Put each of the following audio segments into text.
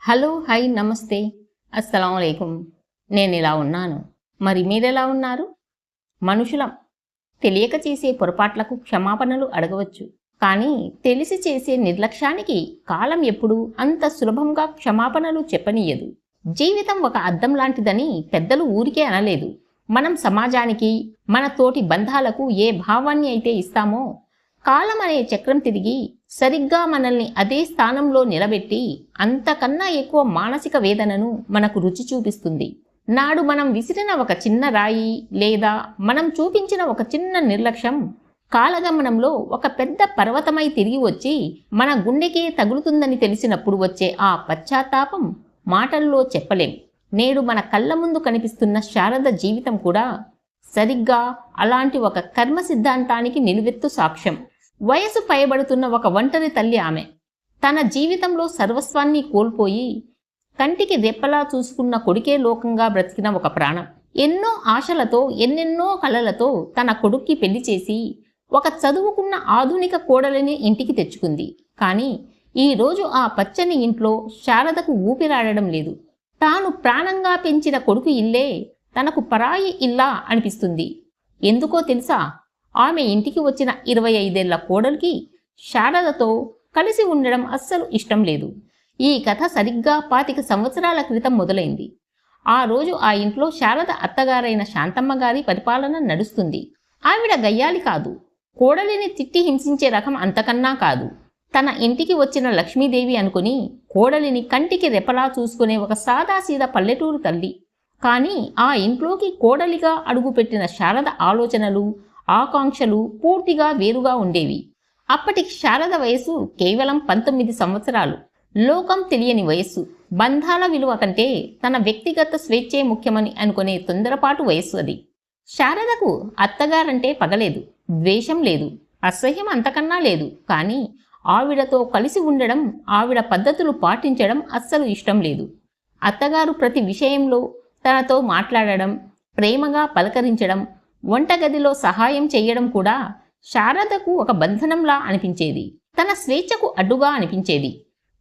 Hello hi నమస్తే అస్సలాముఅలైకుం. నేను ఇలా ఉన్నాను, మరి మీరెలా ఉన్నారు? మనుషులం, తెలియక చేసే పొరపాట్లకు క్షమాపణలు అడగవచ్చు. కానీ తెలిసి చేసే నిర్లక్ష్యానికి కాలం ఎప్పుడూ అంత సులభంగా క్షమాపణలు చెప్పనీయదు. జీవితం ఒక అద్దం లాంటిదని పెద్దలు ఊరికే అనలేదు. మనం సమాజానికి, మన తోటి బంధాలకు ఏ భావాన్ని అయితే ఇస్తామో, కాలం అనే చక్రం తిరిగి సరిగ్గా మనల్ని అదే స్థానంలో నిలబెట్టి అంతకన్నా ఎక్కువ మానసిక వేదనను మనకు రుచి చూపిస్తుంది. నాడు మనం విసిరిన ఒక చిన్న రాయి లేదా మనం చూపించిన ఒక చిన్న నిర్లక్ష్యం కాలగమనంలో ఒక పెద్ద పర్వతమై తిరిగి వచ్చి మన గుండెకే తగులుతుందని తెలిసినప్పుడు వచ్చే ఆ పశ్చాత్తాపం మాటల్లో చెప్పలేం. నేడు మన కళ్ళ ముందు కనిపిస్తున్న శారద జీవితం కూడా సరిగ్గా అలాంటి ఒక కర్మ సిద్ధాంతానికి నిలువెత్తు సాక్ష్యం. వయసు పైబడుతున్న ఒక ఒంటరి తల్లి ఆమె. తన జీవితంలో సర్వస్వాన్ని కోల్పోయి కంటికి రెప్పలా చూసుకున్న కొడుకే లోకంగా బ్రతికిన ఒక ప్రాణం. ఎన్నో ఆశలతో, ఎన్నెన్నో కలలతో తన కొడుక్కి పెళ్లి చేసి ఒక చదువుకున్న ఆధునిక కోడలిని ఇంటికి తెచ్చుకుంది. కానీ ఈరోజు ఆ పచ్చని ఇంట్లో శారదకు ఊపిరాడడం లేదు. తాను ప్రాణంగా పెంచిన కొడుకు ఇల్లే తనకు పరాయి ఇల్లా అనిపిస్తుంది. ఎందుకో తెలుసా? ఆమె ఇంటికి వచ్చిన 25 ఏళ్ల కోడలికి శారదతో కలిసి ఉండడం అస్సలు ఇష్టం లేదు. ఈ కథ సరిగ్గా 25 సంవత్సరాల క్రితం మొదలైంది. ఆ రోజు ఆ ఇంట్లో శారద అత్తగారైన శాంతమ్మ గారి పరిపాలన నడుస్తుంది. ఆవిడ గయ్యాలి కాదు, కోడలిని తిట్టి హింసించే రకం అంతకన్నా కాదు. తన ఇంటికి వచ్చిన లక్ష్మీదేవి అనుకుని కోడలిని కంటికి రెపలా చూసుకునే ఒక సాదాసీదా పల్లెటూరు తల్లి. కానీ ఆ ఇంట్లోకి కోడలిగా అడుగుపెట్టిన శారద ఆలోచనలు, ఆకాంక్షలు పూర్తిగా వేరుగా ఉండేవి. అప్పటికి శారద వయసు కేవలం 19 సంవత్సరాలు. లోకం తెలియని వయస్సు. బంధాల విలువ కంటే తన వ్యక్తిగత స్వేచ్ఛే ముఖ్యమని అనుకునే తొందరపాటు వయస్సు అది. శారదకు అత్తగారంటే పగలేదు, ద్వేషం లేదు, అసహ్యం అంతకన్నా లేదు. కానీ ఆవిడతో కలిసి ఉండడం, ఆవిడ పద్ధతులు పాటించడం అస్సలు ఇష్టం లేదు. అత్తగారు ప్రతి విషయంలో తనతో మాట్లాడడం, ప్రేమగా పలకరించడం, వంటగదిలో సహాయం చేయడం కూడా శారదకు ఒక బంధనంలా అనిపించేది. తన స్వేచ్ఛకు అడ్డుగా అనిపించేది.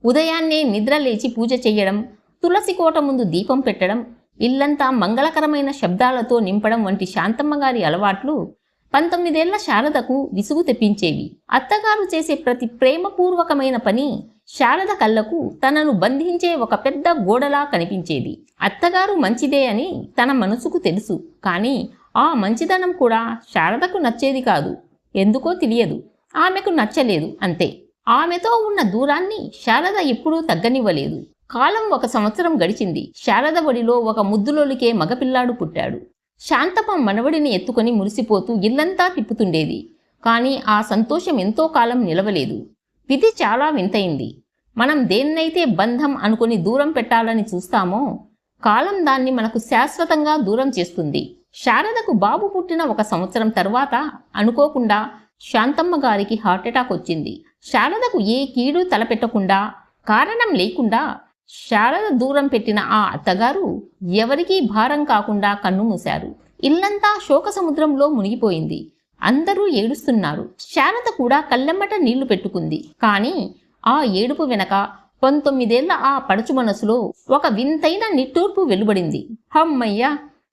ఉదయాన్నే నిద్ర లేచి పూజ చెయ్యడం, తులసి కోట ముందు దీపం పెట్టడం, ఇల్లంతా మంగళకరమైన శబ్దాలతో నింపడం వంటి శాంతమ్మగారి అలవాట్లు 19 ఏళ్ల శారదకు విసుగు తెప్పించేవి. అత్తగారు చేసే ప్రతి ప్రేమపూర్వకమైన పని శారద కళ్ళకు తనను బంధించే ఒక పెద్ద గోడలా కనిపించేది. అత్తగారు మంచిదే అని తన మనసుకు తెలుసు. కానీ ఆ మంచిదనం కూడా శారదకు నచ్చేది కాదు. ఎందుకో తెలియదు, ఆమెకు నచ్చలేదు అంతే. ఆమెతో ఉన్న దూరాన్ని శారద ఎప్పుడూ తగ్గనివ్వలేదు. కాలం 1 సంవత్సరం గడిచింది. శారద ఒడిలో ఒక ముద్దులోలికే మగపిల్లాడు పుట్టాడు. శాంతమ్మ మనవడిని ఎత్తుకొని మురిసిపోతూ ఇల్లంతా తిప్పుతుండేది. కానీ ఆ సంతోషం ఎంతో కాలం నిలవలేదు. విధి చాలా వింతైంది. మనం దేన్నైతే బంధం అనుకుని దూరం పెట్టాలని చూస్తామో, కాలం దాన్ని మనకు శాశ్వతంగా దూరం చేస్తుంది. శారదకు బాబు పుట్టిన 1 సంవత్సరం తర్వాత అనుకోకుండా శాంతమ్మ గారికి హార్ట్అటాక్ వచ్చింది. శారదకు ఏ కీడు తలపెట్టకుండా, కారణం లేకుండా శారద దూరం పెట్టిన ఆ అత్తగారు ఎవరికీ భారం కాకుండా కన్ను మూశారు. ఇల్లంతా శోక సముద్రంలో మునిగిపోయింది. అందరూ ఏడుస్తున్నారు. శారద కూడా కళ్ళెమ్మట నీళ్లు పెట్టుకుంది. కానీ ఆ ఏడుపు వెనక 19 ఏళ్ల ఆ పడుచు మనసులో ఒక వింతైన నిట్టూర్పు వెలువడింది. హమ్మయ్యా,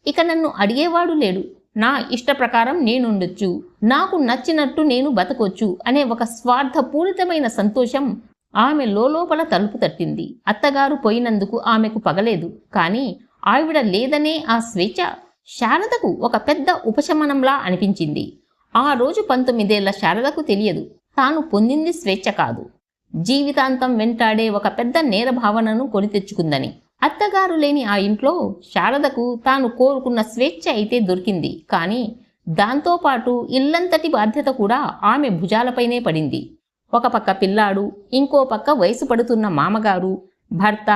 ఇక నన్ను అడిగేవాడు లేడు, నా ఇష్ట ప్రకారం నేనుండొచ్చు, నాకు నచ్చినట్టు నేను బతకొచ్చు అనే ఒక స్వార్థపూరితమైన సంతోషం ఆమె లోపల తలుపు తట్టింది. అత్తగారు పోయినందుకు ఆమెకు పగలేదు. కానీ ఆవిడ లేదనే ఆ స్వేచ్ఛ శారదకు ఒక పెద్ద ఉపశమనంలా అనిపించింది. ఆ రోజు 19 ఏళ్ల శారదకు తెలియదు, తాను పొందింది స్వేచ్ఛ కాదు, జీవితాంతం వెంటాడే ఒక పెద్ద నేర భావనను కొని తెచ్చుకుందని. అత్తగారు లేని ఆ ఇంట్లో శారదకు తాను కోరుకున్న స్వేచ్ఛ అయితే దొరికింది. కానీ దాంతోపాటు ఇల్లంతటి బాధ్యత కూడా ఆమె భుజాలపైనే పడింది. ఒక పక్క పిల్లాడు, ఇంకో పక్క వయసు పడుతున్న మామగారు, భర్త.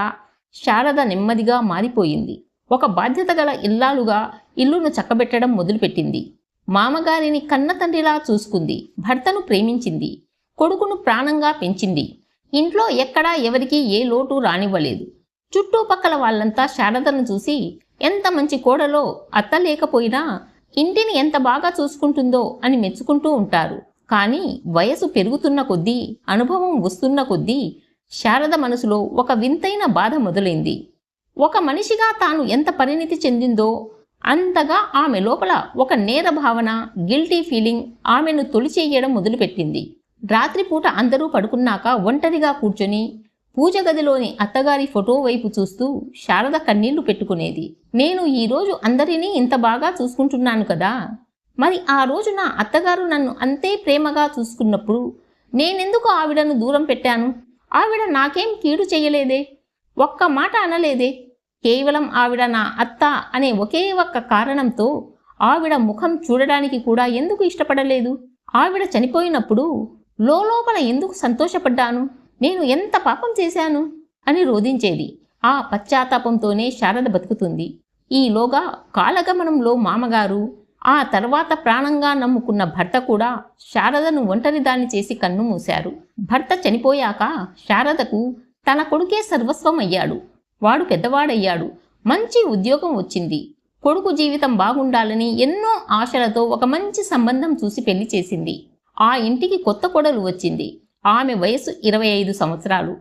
శారద నెమ్మదిగా మారిపోయింది. ఒక బాధ్యత గల ఇల్లాలుగా ఇల్లును చక్కబెట్టడం మొదలుపెట్టింది. మామగారిని కన్న తండ్రిలా చూసుకుంది. భర్తను ప్రేమించింది. కొడుకును ప్రాణంగా పెంచింది. ఇంట్లో ఎక్కడా ఎవరికీ ఏ లోటు రానివ్వలేదు. చుట్టుపక్కల వాళ్ళంతా శారదను చూసి ఎంత మంచి కోడలో, అత్త లేకపోయినా ఇంటిని ఎంత బాగా చూసుకుంటుందో అని మెచ్చుకుంటూ ఉంటారు. కానీ వయసు పెరుగుతున్న కొద్దీ, అనుభవం వస్తున్న కొద్దీ శారద మనసులో ఒక వింతైన బాధ మొదలైంది. ఒక మనిషిగా తాను ఎంత పరిణితి చెందిందో అంతగా ఆమె లోపల ఒక నేర భావన, గిల్టీ ఫీలింగ్ ఆమెను తొలిచేయడం మొదలుపెట్టింది. రాత్రిపూట అందరూ పడుకున్నాక ఒంటరిగా కూర్చొని పూజ గదిలోని అత్తగారి ఫోటో వైపు చూస్తూ శారద కన్నీళ్లు పెట్టుకునేది. నేను ఈరోజు అందరినీ ఇంత బాగా చూసుకుంటున్నాను కదా, మరి ఆ రోజు నా అత్తగారు నన్ను అంతే ప్రేమగా చూసుకున్నప్పుడు నేనెందుకు ఆవిడను దూరం పెట్టాను? ఆవిడ నాకేం కీడు చెయ్యలేదే, ఒక్క మాట అనలేదే. కేవలం ఆవిడ నా అత్త అనే ఒకే ఒక్క కారణంతో ఆవిడ ముఖం చూడడానికి కూడా ఎందుకు ఇష్టపడలేదు? ఆవిడ చనిపోయినప్పుడు లోపల ఎందుకు సంతోషపడ్డాను? నేను ఎంత పాపం చేశాను అని రోధించేది. ఆ పశ్చాత్తాపంతోనే శారద బతుకుతుంది. ఈలోగా కాలగమనంలో మామగారు, ఆ తర్వాత ప్రాణంగా నమ్ముకున్న భర్త కూడా శారదను ఒంటరిదాన్ని చేసి కన్ను మూశారు. భర్త చనిపోయాక శారదకు తన కొడుకే సర్వస్వం అయ్యాడు. వాడు పెద్దవాడయ్యాడు, మంచి ఉద్యోగం వచ్చింది. కొడుకు జీవితం బాగుండాలని ఎన్నో ఆశలతో ఒక మంచి సంబంధం చూసి పెళ్లి చేసింది. ఆ ఇంటికి కొత్త కోడలు వచ్చింది. ఆమె వయసు 25 సంవత్సరాలు.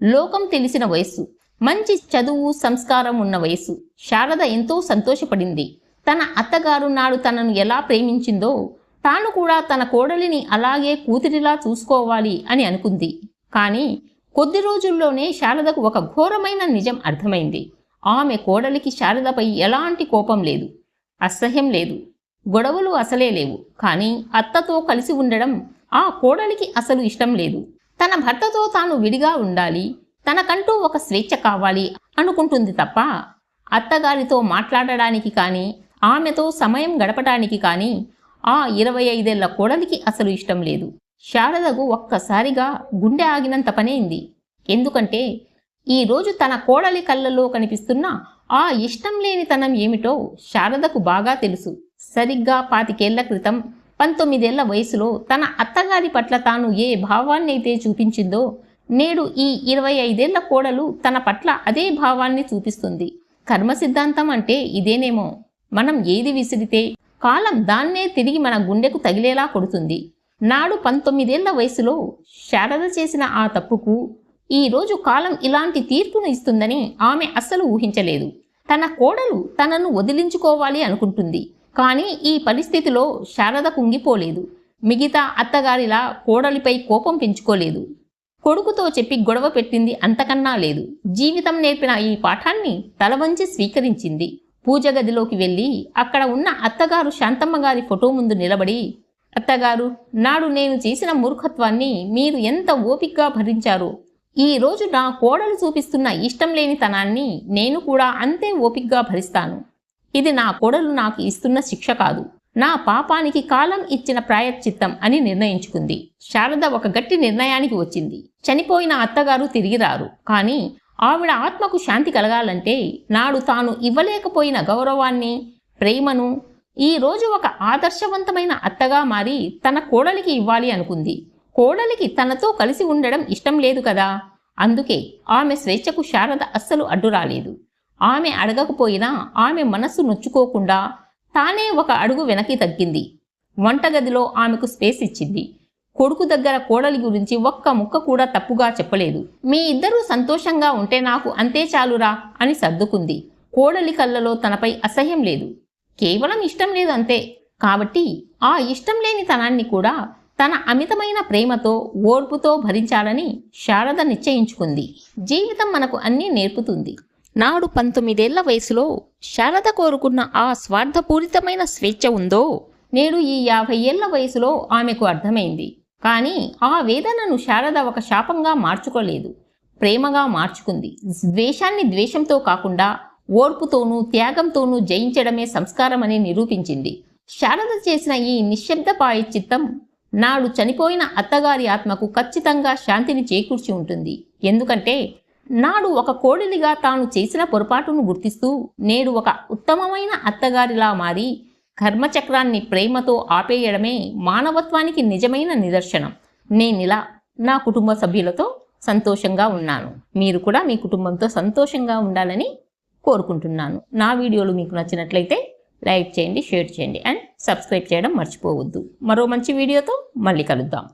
లోకం తెలిసిన వయస్సు, మంచి చదువు సంస్కారం ఉన్న వయసు. శారద ఎంతో సంతోషపడింది. తన అత్తగారు నాడు తనను ఎలా ప్రేమించిందో తాను కూడా తన కోడలిని అలాగే కూతురిలా చూసుకోవాలి అని అనుకుంది. కానీ కొద్ది రోజుల్లోనే శారదకు ఒక ఘోరమైన నిజం అర్థమైంది. ఆమె కోడలికి శారదపై ఎలాంటి కోపం లేదు, అసహ్యం లేదు, గొడవలు అసలే లేవు. కానీ అత్తతో కలిసి ఉండడం ఆ కోడలికి అసలు ఇష్టం లేదు. తన భర్తతో తాను విడిగా ఉండాలి, తనకంటూ ఒక స్వేచ్ఛ కావాలి అనుకుంటుంది తప్ప అత్తగారితో మాట్లాడడానికి కానీ ఆమెతో సమయం గడపడానికి కానీ ఆ 25 ఏళ్ల కోడలికి అసలు ఇష్టం లేదు. శారదకు ఒక్కసారిగా గుండె ఆగినంత పనైంది. ఎందుకంటే ఈరోజు తన కోడలి కళ్ళల్లో కనిపిస్తున్న ఆ ఇష్టం లేనితనం ఏమిటో శారదకు బాగా తెలుసు. సరిగ్గా 25 ఏళ్ల క్రితం 19 ఏళ్ల వయసులో తన అత్తగారి పట్ల తాను ఏ భావాన్నైతే చూపించిందో నేడు ఈ 25 ఏళ్ల కోడలు తన పట్ల అదే భావాన్ని చూపిస్తుంది. కర్మ సిద్ధాంతం అంటే ఇదేనేమో. మనం ఏది విసిరితే కాలం దాన్నే తిరిగి మన గుండెకు తగిలేలా కొడుతుంది. నాడు 19 ఏళ్ల వయసులో శారద చేసిన ఆ తప్పుకు ఈరోజు కాలం ఇలాంటి తీర్పును ఇస్తుందని ఆమె అస్సలు ఊహించలేదు. తన కోడలు తనను వదిలించుకోవాలి అనుకుంటుంది. కానీ ఈ పరిస్థితిలో శారద కుంగిపోలేదు. మిగతా అత్తగారిలా కోడలిపై కోపం పెంచుకోలేదు. కొడుకుతో చెప్పి గొడవ పెట్టింది అంతకన్నా లేదు. జీవితం నేర్పిన ఈ పాఠాన్ని తలవంచి స్వీకరించింది. పూజ గదిలోకి వెళ్ళి అక్కడ ఉన్న అత్తగారు శాంతమ్మ గారి ఫోటో ముందు నిలబడి, అత్తగారు, నాడు నేను చేసిన మూర్ఖత్వాన్ని మీరు ఎంత ఓపికగా భరించారో ఈ రోజు నా కోడలు చూపిస్తున్న ఇష్టం లేనితనాన్ని నేను కూడా అంతే ఓపికగా భరిస్తాను. ఇది నా కోడలు నాకు ఇస్తున్న శిక్ష కాదు, నా పాపానికి కాలం ఇచ్చిన ప్రాయశ్చిత్తం అని నిర్ణయించుకుంది. శారద ఒక గట్టి నిర్ణయానికి వచ్చింది. చనిపోయిన అత్తగారు తిరిగి రారు. కానీ ఆవిడ ఆత్మకు శాంతి కలగాలంటే నాడు తాను ఇవ్వలేకపోయిన గౌరవాన్ని, ప్రేమను ఈ రోజు ఒక ఆదర్శవంతమైన అత్తగా మారి తన కోడలికి ఇవ్వాలి అనుకుంది. కోడలికి తనతో కలిసి ఉండడం ఇష్టం లేదు కదా. అందుకే ఆమె స్వేచ్ఛకు శారద అస్సలు అడ్డు రాలేదు. ఆమె అడగకపోయినా ఆమె మనస్సు నొచ్చుకోకుండా తానే ఒక అడుగు వెనక్కి తగ్గింది. వంటగదిలో ఆమెకు స్పేస్ ఇచ్చింది. కొడుకు దగ్గర కోడలి గురించి ఒక్క ముక్క కూడా తప్పుగా చెప్పలేదు. మీ ఇద్దరూ సంతోషంగా ఉంటే నాకు అంతే చాలురా అని సర్దుకుంది. కోడలి కళ్ళలో తనపై అసహ్యం లేదు, కేవలం ఇష్టం లేదు అంతే. కాబట్టి ఆ ఇష్టం లేని తనాన్ని కూడా తన అమితమైన ప్రేమతో, ఓర్పుతో భరించాలని శారద నిశ్చయించుకుంది. జీవితం మనకు అన్నీ నేర్పుతుంది. నాడు 19 ఏళ్ల వయసులో శారద కోరుకున్న ఆ స్వార్థపూరితమైన స్వేచ్ఛ ఉందో నేడు ఈ 50 ఏళ్ల వయసులో ఆమెకు అర్థమైంది. కానీ ఆ వేదనను శారద ఒక శాపంగా మార్చుకోలేదు, ప్రేమగా మార్చుకుంది. ద్వేషాన్ని ద్వేషంతో కాకుండా ఓర్పుతోనూ త్యాగంతోనూ జయించడమే సంస్కారమని నిరూపించింది. శారద చేసిన ఈ నిశ్శబ్ద ప్రాయశ్చిత్తం నాడు చనిపోయిన అత్తగారి ఆత్మకు ఖచ్చితంగా శాంతిని చేకూర్చి ఉంటుంది. ఎందుకంటే నాడు ఒక కోడలిగా తాను చేసిన పొరపాటును గుర్తిస్తూ నేడు ఒక ఉత్తమమైన అత్తగారిలా మారి కర్మచక్రాన్ని ప్రేమతో ఆపేయడమే మానవత్వానికి నిజమైన నిదర్శనం. నేనిలా నా కుటుంబ సభ్యులతో సంతోషంగా ఉన్నాను. మీరు కూడా మీ కుటుంబంతో సంతోషంగా ఉండాలని కోరుకుంటున్నాను. నా వీడియోలు మీకు నచ్చినట్లయితే లైక్ చేయండి, షేర్ చేయండి అండ్ సబ్స్క్రైబ్ చేయడం మర్చిపోవద్దు. మరో మంచి వీడియోతో మళ్ళీ కలుద్దాం.